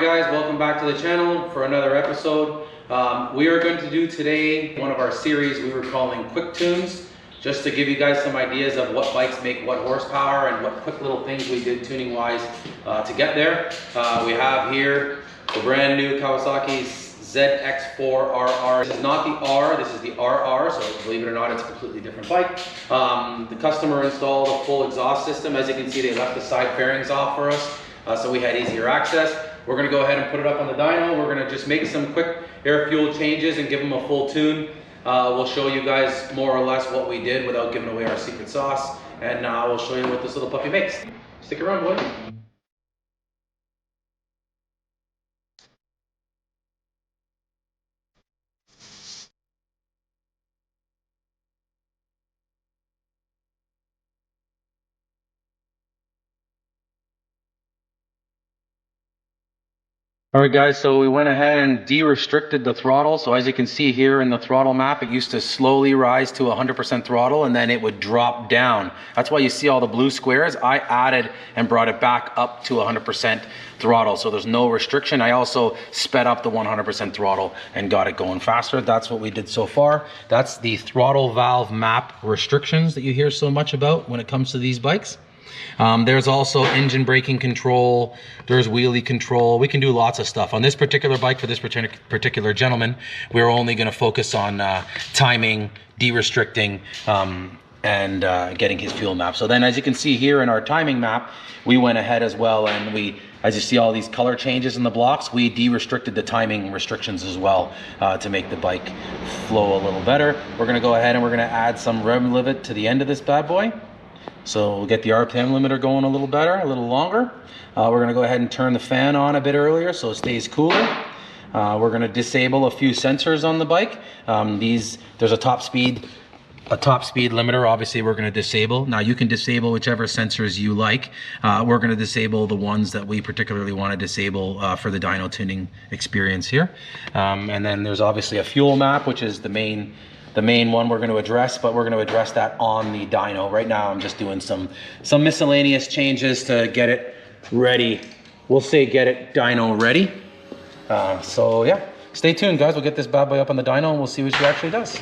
guys, welcome back to the channel for another episode. We are going to do today one of our series we were calling Quick Tunes, just to give you guys some ideas of what bikes make what horsepower and what quick little things we did tuning wise to get there. We have here the brand new Kawasaki ZX4RR. This is not the R, this is the RR, so believe it or not, it's a completely different bike. The customer installed a full exhaust system. As you can see, they left the side fairings off for us, so we had easier access. We're gonna go ahead and put it up on the dyno. We're gonna just make some quick air fuel changes and give them a full tune. We'll show you guys more or less what we did without giving away our secret sauce, and we'll show you what this little puppy makes. Stick around, boys. Alright guys, so we went ahead and de-restricted the throttle. So as you can see here in the throttle map, it used to slowly rise to 100% throttle and then it would drop down. That's why you see all the blue squares. I added and brought it back up to 100% throttle, so there's no restriction. I also sped up the 100% throttle and got it going faster. That's what we did so far. That's the throttle valve map restrictions that you hear so much about when it comes to these bikes. There's also engine braking control, there's wheelie control. We can do lots of stuff. On this particular bike, for this particular gentleman, we're only going to focus on timing, de-restricting, and getting his fuel map. So then as you can see here in our timing map, we went ahead as well, and we, as you see all these color changes in the blocks, we de-restricted the timing restrictions as well to make the bike flow a little better. We're going to go ahead and we're going to add some rev limit to the end of this bad boy. So we'll get the RPM limiter going a little better, a little longer. We're going to go ahead and turn the fan on a bit earlier so it stays cooler. We're going to disable a few sensors on the bike. There's a top speed limiter, obviously we're going to disable. Now you can disable whichever sensors you like. We're going to disable the ones that we particularly want to disable for the dyno tuning experience here. And then there's obviously a fuel map, which is the main one we're going to address, but we're going to address that on the dyno. Right now I'm just doing some miscellaneous changes to get it ready. We'll say get it dyno ready. So yeah, stay tuned guys. We'll get this bad boy up on the dyno and we'll see what she actually does.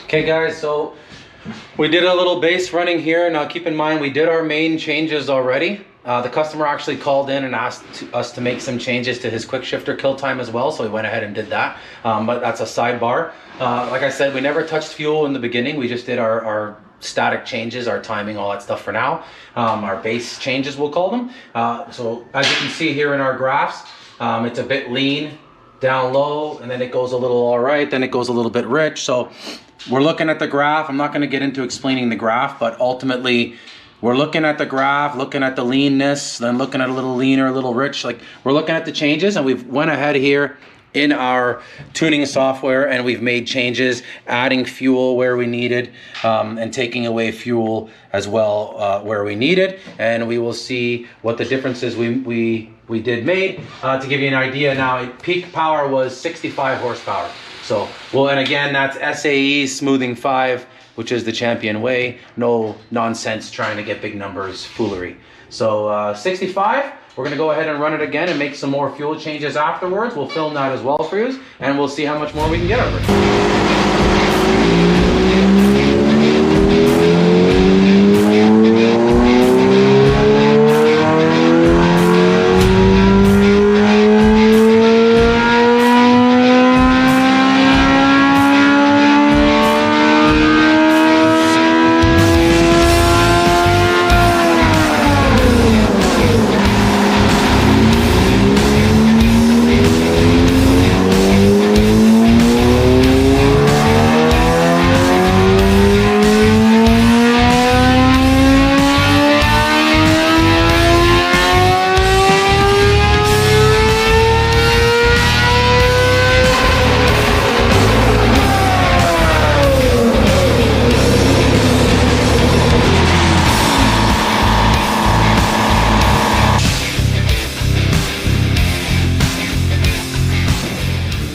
Okay guys, so we did a little base running here. Now keep in mind we did our main changes already. The customer actually called in and asked us to make some changes to his quick shifter kill time as well, so we went ahead and did that, but that's a sidebar. Like I said, we never touched fuel in the beginning. We just did our static changes, our timing, all that stuff for now. Our base changes, we'll call them. So as you can see here in our graphs, it's a bit lean down low, and then it goes a little all right, then it goes a little bit rich. So we're looking at the graph. I'm not going to get into explaining the graph, but ultimately we're looking at the graph, looking at the leanness, then looking at a little leaner, a little rich. Like, we're looking at the changes, and we've went ahead here in our tuning software, and we've made changes, adding fuel where we needed, and taking away fuel as well where we need it. And we will see what the differences we did made. To give you an idea now, peak power was 65 horsepower. So, well, and again, that's SAE smoothing 5, which is the champion way. No nonsense trying to get big numbers foolery. So 65, we're gonna go ahead and run it again and make some more fuel changes afterwards. We'll film that as well for you, and we'll see how much more we can get out of it.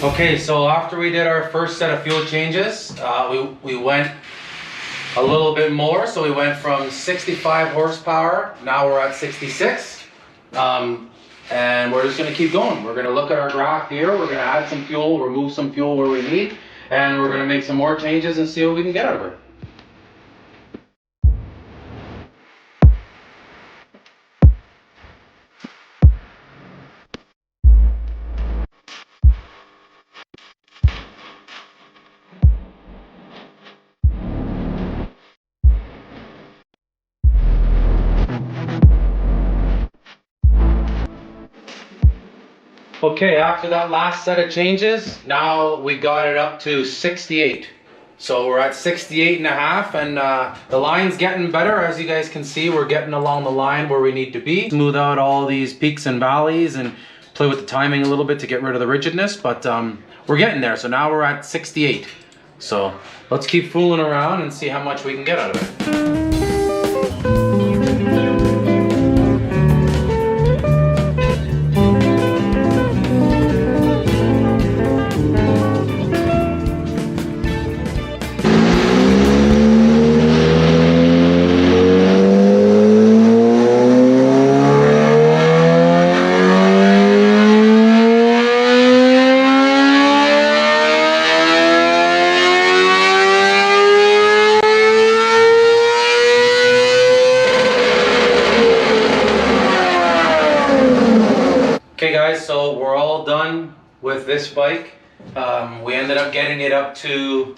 Okay, so after we did our first set of fuel changes, we went a little bit more. So we went from 65 horsepower, now we're at 66. And we're just gonna keep going. We're gonna look at our graph here, we're gonna add some fuel, remove some fuel where we need, and we're gonna make some more changes and see what we can get out of it. Okay, after that last set of changes, now we got it up to 68. So we're at 68 and a half, and the line's getting better. As you guys can see, we're getting along the line where we need to be. Smooth out all these peaks and valleys and play with the timing a little bit to get rid of the rigidness, but we're getting there. So now we're at 68. So let's keep fooling around and see how much we can get out of it. Okay guys, so we're all done with this bike. We ended up getting it up to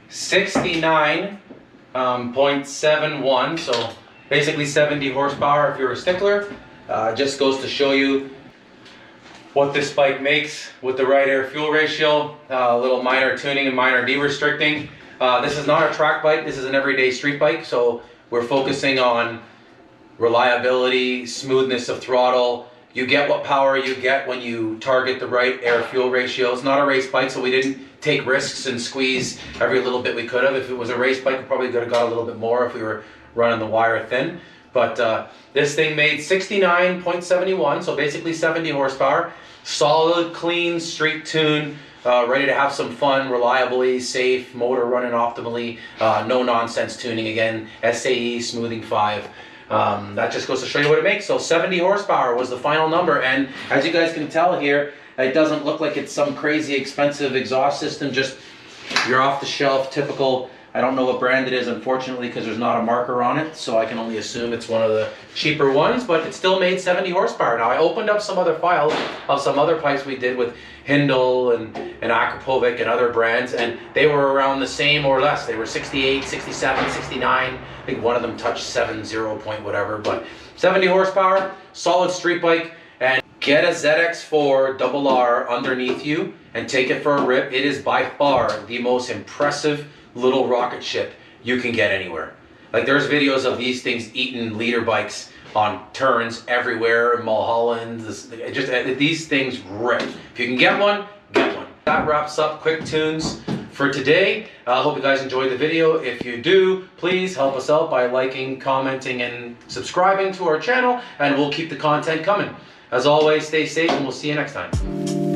69.71, so basically 70 horsepower if you're a stickler. Just goes to show you what this bike makes with the right air fuel ratio, a little minor tuning and minor de-restricting. This is not a track bike, this is an everyday street bike, so we're focusing on reliability, smoothness of throttle. You get what power you get when you target the right air fuel ratio. It's not a race bike, so we didn't take risks and squeeze every little bit we could have. If it was a race bike, we probably could have got a little bit more if we were running the wire thin. But this thing made 69.71, so basically 70 horsepower. Solid, clean, street tune, ready to have some fun, reliably, safe, motor running optimally, no nonsense tuning again, SAE smoothing 5. That just goes to show you what it makes. So 70 horsepower was the final number, and as you guys can tell here, it doesn't look like it's some crazy expensive exhaust system, just your off-the-shelf typical. I don't know what brand it is, unfortunately, because there's not a marker on it, so I can only assume it's one of the cheaper ones, but it still made 70 horsepower. Now, I opened up some other files of some other pipes we did with Hindle and Akrapovic and other brands, and they were around the same or less. They were 68, 67, 69. I think one of them touched 70 point whatever, but 70 horsepower, solid street bike, and get a ZX4RR underneath you and take it for a rip. It is by far the most impressive little rocket ship you can get anywhere. Like, there's videos of these things eating leader bikes on turns everywhere in Mulholland. These things rip. If you can get one, get one. that wraps up Quick Tunes for today. I hope you guys enjoyed the video. If you do, please help us out by liking, commenting, and subscribing to our channel, and we'll keep the content coming. As always, stay safe, and we'll see you next time.